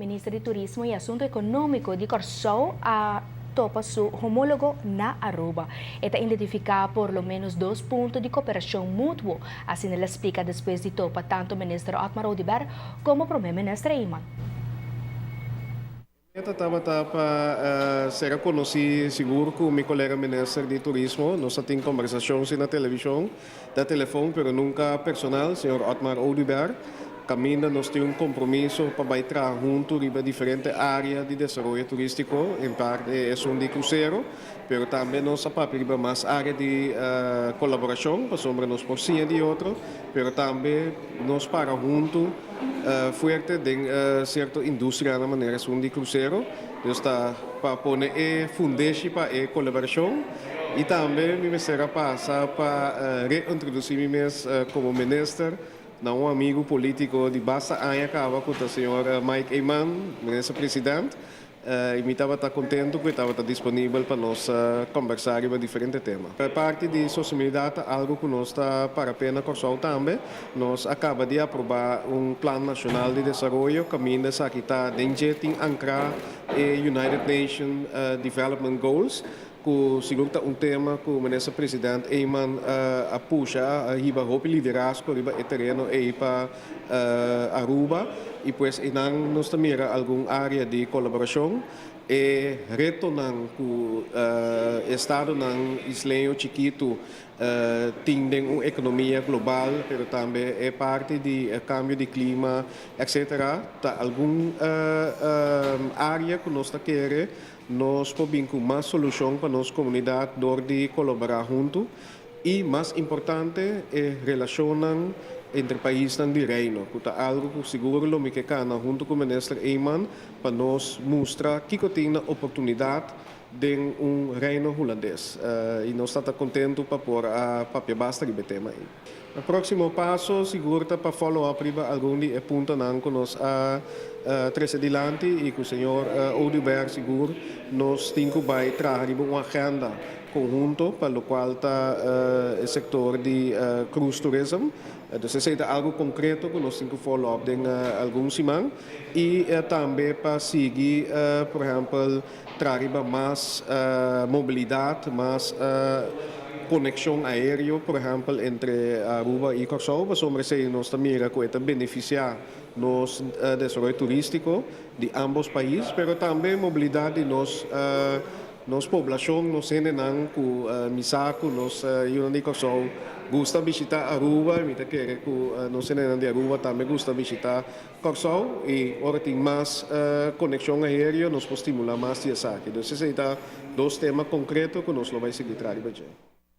Ministro de Turismo e Assunto Econômico de Corsou topa su homólogo na Aruba. Está identificado por lo menos 2 pontos de cooperação mútua. Assim ele explica depois de topa tanto o ministro Otmar Oduber como o primeiro-ministro Ayman. Eu estava para ser conhecido seguro com o meu colega ministro de Turismo. Nós temos conversações na televisão, da telefone, mas nunca personal, senhor Otmar Oduber. Caminho, nós temos compromisso para trabalhar junto em diferentes áreas de desenvolvimento turístico, em parte é de cruzeiro, mas também nós para mais áreas de colaboração, para sombra nós por cima de outro, mas também nós para junto forte de certa indústria na maneira de cruzeiro, nós está para pôr fundação para a colaboração. E também me será passar para reintroduzir-me como ministro um amigo político de base Anhacaba, com o senhor Mike Ayman, ministro-presidente. E me estava contente que estava disponível para nós conversar sobre diferentes temas. A parte de sustentabilidade, algo que nós está para a pena Corsou também, nós acaba de aprovar plano nacional de desenvolvimento, caminho aqui está dentro de Ankara e United Nations Development Goals, que seguro tema que o ministro-presidente Ayman puxa, riba roupa liderazgo, riba o terreno e para Aruba, e pues nós também alguma área de colaboração e retornando que o Estado isleño chiquito tem uma economia global, mas também é parte do cambio de clima, etc. Alguma área que nós queremos nós podemos mais solução para nossa comunidade door de colaborar junto e mais importante é relacionar entre países de reino, que é algo que seguro lo me que cana junto com o ministro Ayman para nós mostrar que tem a oportunidade de reino holandês e nós estamos contentes para pôr a papel basta de tema aí. O próximo passo seguro para follow-up algum de pontos que nós três adiante e que o senhor Oduber seguro nós temos que trazer uma agenda conjunto para o qual está o setor de cruise tourism. Então, é algo concreto que nós temos que follow-up em alguns semanas e também para seguir, por exemplo, trazer mais mobilidade, mais conexão aérea, por exemplo, entre Aruba e Corsou, para nós também que beneficiar nos desenvolvimento turístico de ambos países, mas também mobilidade de nossa população, nos renan com Misaco, nos de Corsou, gosta visitar Aruba, me quer que nos renan de Aruba também gosta visitar Corsou e agora tem mais conexão aérea, nos pode estimular mais essa. Então, esses são dois temas concretos que nós vamos seguir trabalhando.